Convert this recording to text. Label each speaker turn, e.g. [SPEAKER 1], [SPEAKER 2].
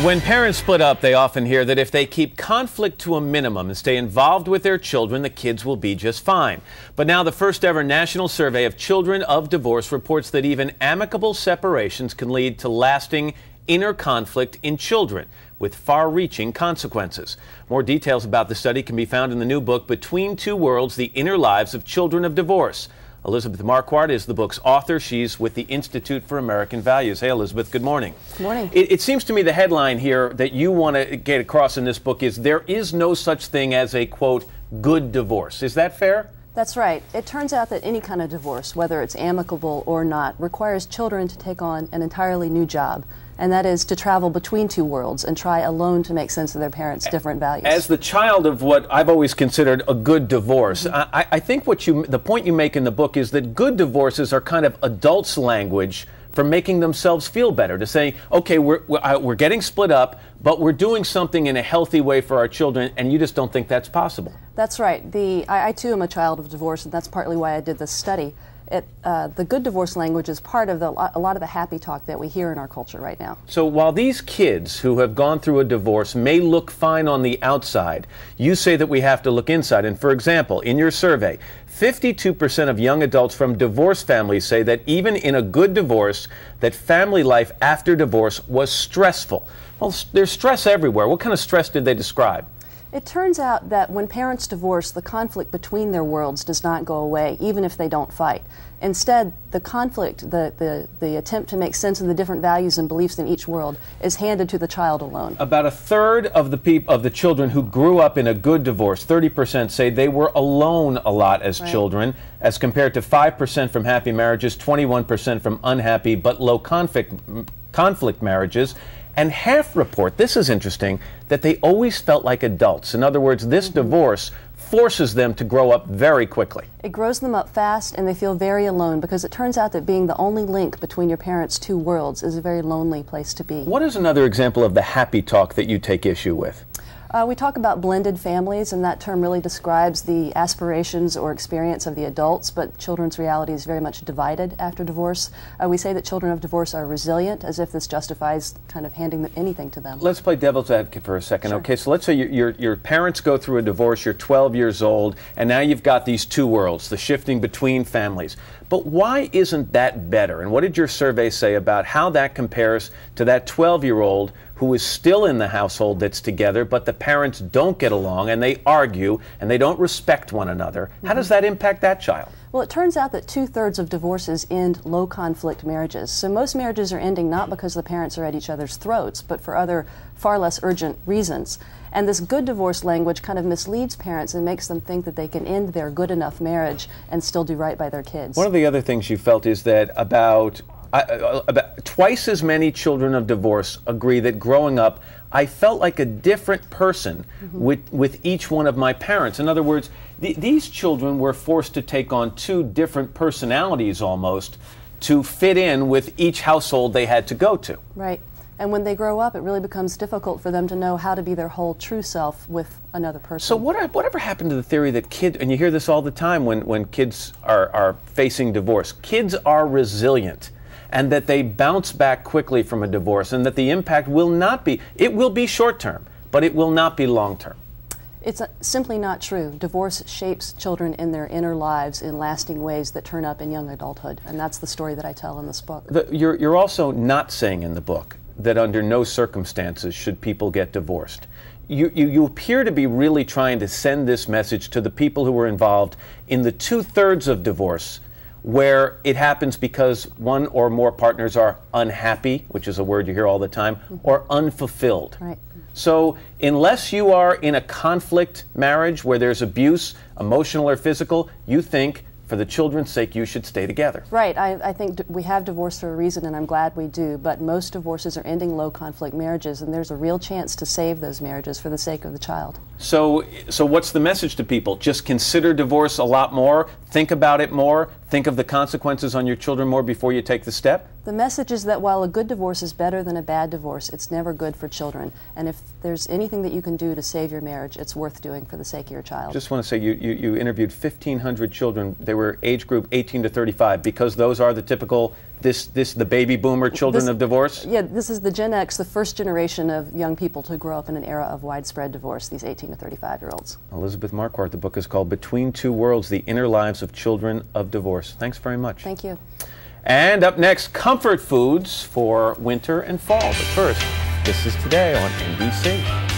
[SPEAKER 1] When parents split up, they often hear that if they keep conflict to a minimum and stay involved with their children, the kids will be just fine. But now the first ever national survey of children of divorce reports that even amicable separations can lead to lasting inner conflict in children with far-reaching consequences. More details about the study can be found in the new book, Between Two Worlds: The Inner Lives of Children of Divorce. Elizabeth Marquardt is the book's author. She's with the Institute for American Values. Hey, Elizabeth, good morning.
[SPEAKER 2] Good morning.
[SPEAKER 1] It seems to me the headline here that you want to get across in this book is there is no such thing as a, quote, good divorce. Is that fair?
[SPEAKER 2] That's right. It turns out that any kind of divorce, whether it's amicable or not, requires children to take on an entirely new job, and that is to travel between two worlds and try alone to make sense of their parents' different values.
[SPEAKER 1] As the child of what I've always considered a good divorce, I think the point you make in the book is that good divorces are kind of adults' language for making themselves feel better, to say, okay, we're getting split up, but we're doing something in a healthy way for our children, and you just don't think that's possible.
[SPEAKER 2] That's right. I too am a child of divorce, and that's partly why I did this study. The good divorce language is part of a lot of the happy talk that we hear in our culture right now. So
[SPEAKER 1] while these kids who have gone through a divorce may look fine on the outside, you say that we have to look inside. And for example, in your survey, 52% of young adults from divorced families say that even in a good divorce, that family life after divorce was stressful. Well, there's stress everywhere. What kind of stress did they describe?
[SPEAKER 2] It turns out that when parents divorce, the conflict between their worlds does not go away, even if they don't fight. Instead, the conflict, the attempt to make sense of the different values and beliefs in each world, is handed to the child alone.
[SPEAKER 1] About a third of the children who grew up in a good divorce, 30%, say they were alone a lot as children, as compared to 5% from happy marriages, 21% from unhappy but low conflict marriages. And half report, this is interesting, that they always felt like adults. In other words, this divorce forces them to grow up very quickly.
[SPEAKER 2] It grows them up fast, and they feel very alone, because it turns out that being the only link between your parents' two worlds is a very lonely place to be.
[SPEAKER 1] What is another example of the happy talk that you take issue with?
[SPEAKER 2] We talk about blended families, and that term really describes the aspirations or experience of the adults, but children's reality is very much divided after divorce. We say that children of divorce are resilient, as if this justifies kind of handing anything to them.
[SPEAKER 1] Let's play devil's advocate for a second.
[SPEAKER 2] Sure.
[SPEAKER 1] Okay, so let's say your parents go through a divorce, you're 12 years old, and now you've got these two worlds, the shifting between families. But why isn't that better? And what did your survey say about how that compares to that 12-year-old who is still in the household that's together, but the parents don't get along and they argue and they don't respect one another? How does that impact that child?
[SPEAKER 2] Well, it turns out that 2/3 of divorces end low-conflict marriages. So most marriages are ending not because the parents are at each other's throats, but for other far less urgent reasons. And this good divorce language kind of misleads parents and makes them think that they can end their good enough marriage and still do right by their kids.
[SPEAKER 1] One of the other things you felt is that about twice as many children of divorce agree that growing up, I felt like a different person with each one of my parents. In other words, these children were forced to take on two different personalities almost to fit in with each household they had to go to.
[SPEAKER 2] Right. And when they grow up, it really becomes difficult for them to know how to be their whole true self with another person.
[SPEAKER 1] So whatever happened to the theory that kids, and you hear this all the time when kids are facing divorce, kids are resilient, and that they bounce back quickly from a divorce, and that the impact will not be, it will be short-term, but it will not be long-term.
[SPEAKER 2] It's simply not true. Divorce shapes children in their inner lives in lasting ways that turn up in young adulthood, and that's the story that I tell in this book.
[SPEAKER 1] You're also not saying in the book that under no circumstances should people get divorced. You appear to be really trying to send this message to the people who were involved in the 2/3 of divorce where it happens because one or more partners are unhappy, which is a word you hear all the time, or unfulfilled.
[SPEAKER 2] Right.
[SPEAKER 1] So unless you are in a conflict marriage where there's abuse, emotional or physical, you think for the children's sake you should stay together.
[SPEAKER 2] Right. I think we have divorce for a reason, and I'm glad we do, but most divorces are ending low conflict marriages, and there's a real chance to save those marriages for the sake of the child.
[SPEAKER 1] So what's the message to people? Just consider divorce a lot more, think about it more, think of the consequences on your children more before you take the step?
[SPEAKER 2] The message is that while a good divorce is better than a bad divorce, it's never good for children. And if there's anything that you can do to save your marriage, it's worth doing for the sake of your child.
[SPEAKER 1] Just want to say you interviewed 1,500 children. They were age group 18 to 35 because those are the typical the baby boomer children of divorce?
[SPEAKER 2] Yeah, this is the Gen X, the first generation of young people to grow up in an era of widespread divorce, these 18 to 35-year-olds.
[SPEAKER 1] Elizabeth Marquardt, the book is called Between Two Worlds, The Inner Lives of Children of Divorce. Thanks very much.
[SPEAKER 2] Thank you.
[SPEAKER 1] And up next, comfort foods for winter and fall. But first, this is Today on NBC.